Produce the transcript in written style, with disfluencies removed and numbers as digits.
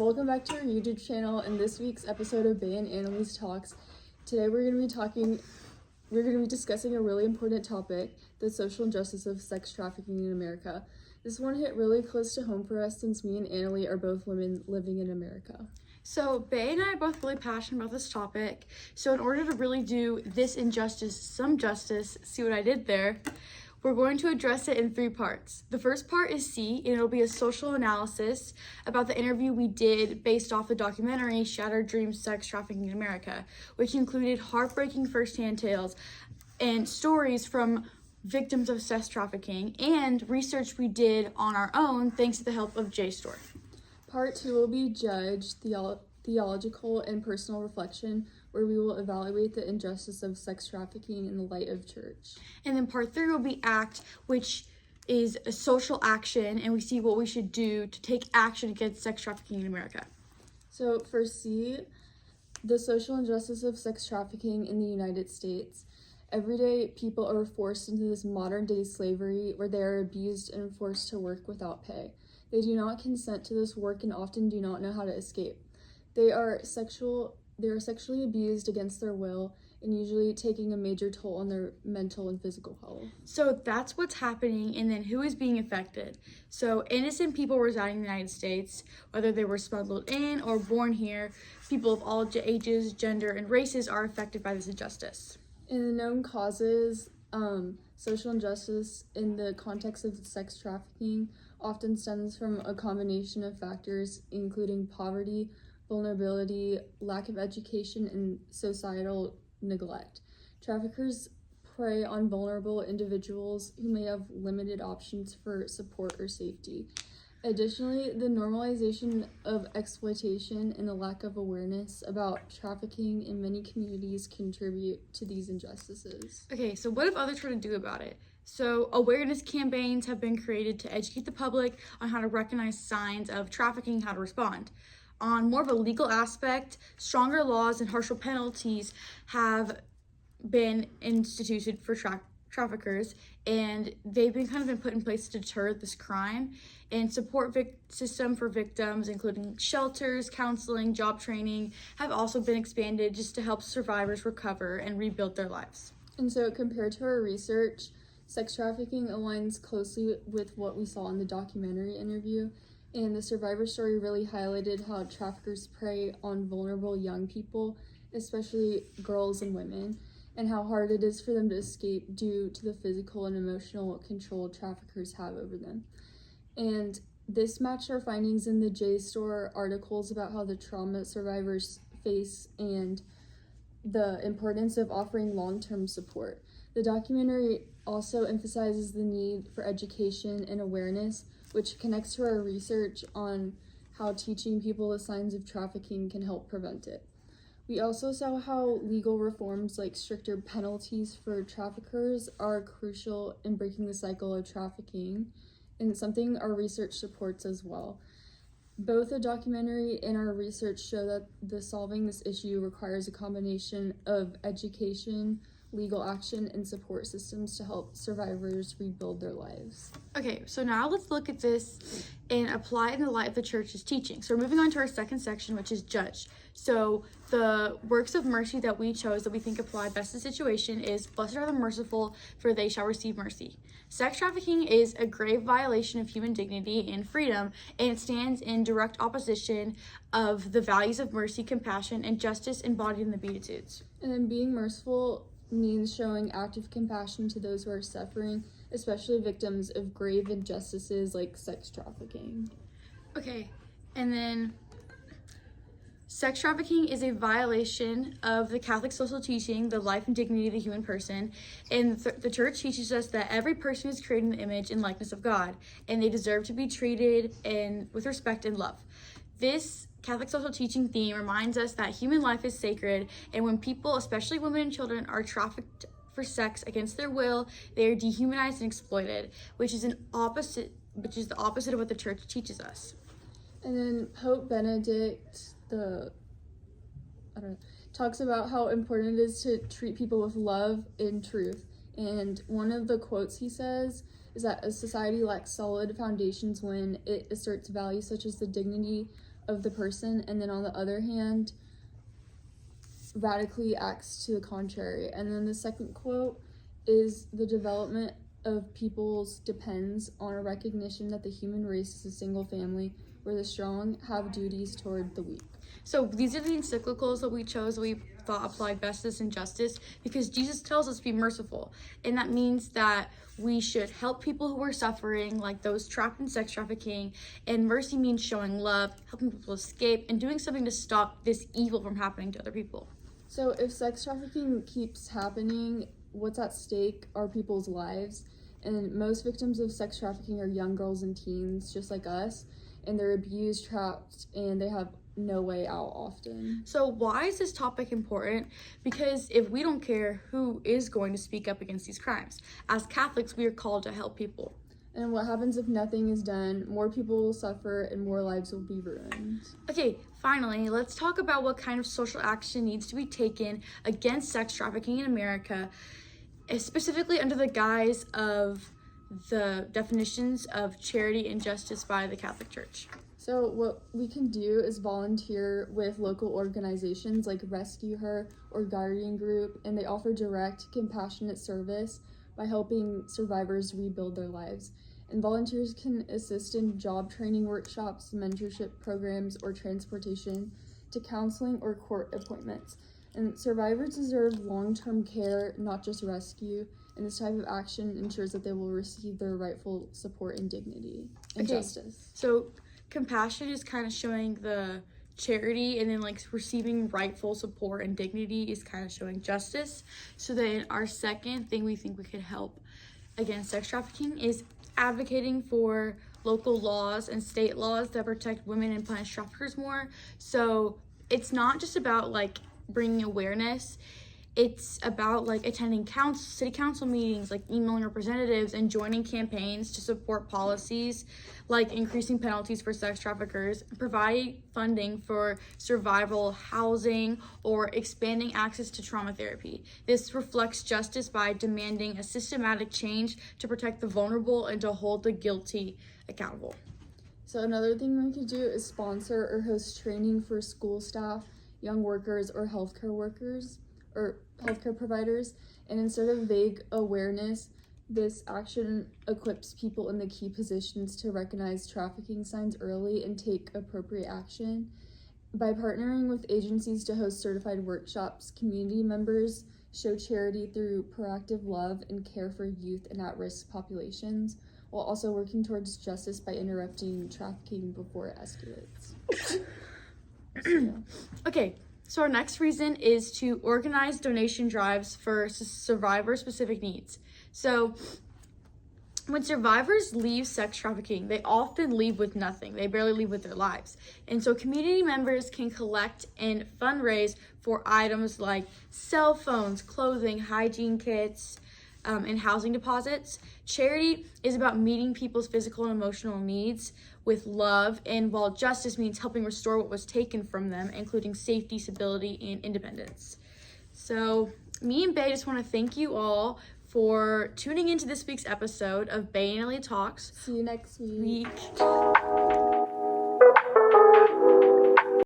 welcome back to our YouTube channel and this week's episode of Bay and Annalise Talks. Today we're going to be discussing a really important topic, the social injustice of sex trafficking in America. This one hit really close to home for us since me and Annalie are both women living in America. So Bay and I are both really passionate about this topic. So in order to really do this injustice some justice, see what I did there, we're going to address it in 3 parts. The first part is C, and it'll be a social analysis about the interview we did based off the documentary Shattered Dreams: Sex Trafficking in America, which included heartbreaking firsthand tales and stories from victims of sex trafficking and research we did on our own thanks to the help of JSTOR. Part 2 will be Judge, theological and personal reflection, where we will evaluate the injustice of sex trafficking in the light of church. And then part 3 will be ACT, which is a social action, and we see what we should do to take action against sex trafficking in America. So for C, the social injustice of sex trafficking in the United States. Every day, people are forced into this modern-day slavery where they are abused and forced to work without pay. They do not consent to this work and often do not know how to escape. They are sexually abused against their will and usually taking a major toll on their mental and physical health. So that's what's happening, and then who is being affected? So innocent people residing in the United States, whether they were smuggled in or born here, people of all ages, gender, and races are affected by this injustice. In the known causes, social injustice in the context of sex trafficking often stems from a combination of factors, including poverty, vulnerability, lack of education, and societal neglect. Traffickers prey on vulnerable individuals who may have limited options for support or safety. Additionally, the normalization of exploitation and the lack of awareness about trafficking in many communities contribute to these injustices. Okay, so what have others tried to do about it? So awareness campaigns have been created to educate the public on how to recognize signs of trafficking, how to respond. On more of a legal aspect, stronger laws and harsher penalties have been instituted for traffickers, and they've been put in place to deter this crime, and support system for victims, including shelters, counseling, job training, have also been expanded just to help survivors recover and rebuild their lives. And so compared to our research, sex trafficking aligns closely with what we saw in the documentary interview, and the survivor story really highlighted how traffickers prey on vulnerable young people, especially girls and women, and how hard it is for them to escape due to the physical and emotional control traffickers have over them. And this matched our findings in the JSTOR articles about how the trauma survivors face and the importance of offering long-term support. The documentary also emphasizes the need for education and awareness, which connects to our research on how teaching people the signs of trafficking can help prevent it. We also saw how legal reforms like stricter penalties for traffickers are crucial in breaking the cycle of trafficking, and something our research supports as well. Both the documentary and our research show that solving this issue requires a combination of education, legal action, and support systems to help survivors rebuild their lives. Okay, so now let's look at this and apply it in the light of the church's teaching. So we're moving on to our second section, which is Judge. So the works of mercy that we chose that we think apply best to the situation is, blessed are the merciful, for they shall receive mercy. Sex trafficking is a grave violation of human dignity and freedom, and it stands in direct opposition of the values of mercy, compassion, and justice embodied in the Beatitudes. And then being merciful means showing active compassion to those who are suffering, especially victims of grave injustices like sex trafficking. Okay, and then sex trafficking is a violation of the Catholic social teaching, the life and dignity of the human person, and the church teaches us that every person is created in the image and likeness of God, and they deserve to be treated with respect and love. This Catholic social teaching theme reminds us that human life is sacred, and when people, especially women and children, are trafficked for sex against their will, they are dehumanized and exploited, which is the opposite of what the church teaches us. And then Pope Benedict talks about how important it is to treat people with love and truth. And one of the quotes he says is that a society lacks solid foundations when it asserts values such as the dignity of the person, and then on the other hand, radically acts to the contrary. And then the second quote is, the development of peoples depends on a recognition that the human race is a single family where the strong have duties toward the weak. So these are the encyclicals that we chose, we thought applied justice and justice, because Jesus tells us to be merciful. And that means that we should help people who are suffering, like those trapped in sex trafficking. And mercy means showing love, helping people escape, and doing something to stop this evil from happening to other people. So if sex trafficking keeps happening, what's at stake are people's lives. And most victims of sex trafficking are young girls and teens, just like us. And they're abused, trapped, and they have no way out often. So why is this topic important? Because if we don't care, who is going to speak up against these crimes? As Catholics, we are called to help people. And what happens if nothing is done? More people will suffer and more lives will be ruined. Okay, finally, let's talk about what kind of social action needs to be taken against sex trafficking in America, specifically under the guise of the definitions of charity and justice by the Catholic Church. So what we can do is volunteer with local organizations like Rescue Her or Guardian Group, and they offer direct, compassionate service by helping survivors rebuild their lives. And volunteers can assist in job training workshops, mentorship programs, or transportation to counseling or court appointments. And survivors deserve long-term care, not just rescue, and this type of action ensures that they will receive their rightful support and dignity and justice. So compassion is kind of showing the charity, and then like receiving rightful support and dignity is kind of showing justice. So then our second thing we think we could help against sex trafficking is advocating for local laws and state laws that protect women and punish traffickers more. So it's not just about like bringing awareness. It's about like attending city council meetings, like emailing representatives and joining campaigns to support policies like increasing penalties for sex traffickers, providing funding for survival housing, or expanding access to trauma therapy. This reflects justice by demanding a systematic change to protect the vulnerable and to hold the guilty accountable. So another thing we could do is sponsor or host training for school staff, young workers, or healthcare workers or healthcare providers. And instead of vague awareness, this action equips people in the key positions to recognize trafficking signs early and take appropriate action. By partnering with agencies to host certified workshops, community members show charity through proactive love and care for youth and at-risk populations, while also working towards justice by interrupting trafficking before it escalates. Okay, so our next reason is to organize donation drives for survivor-specific needs. So when survivors leave sex trafficking, they often leave with nothing. They barely leave with their lives. And so community members can collect and fundraise for items like cell phones, clothing, hygiene kits, and housing deposits. Charity is about meeting people's physical and emotional needs with love, and while justice means helping restore what was taken from them, including safety, stability, and independence. So me and Bae just want to thank you all for tuning into this week's episode of Bae and Ellie Talks. See you next week.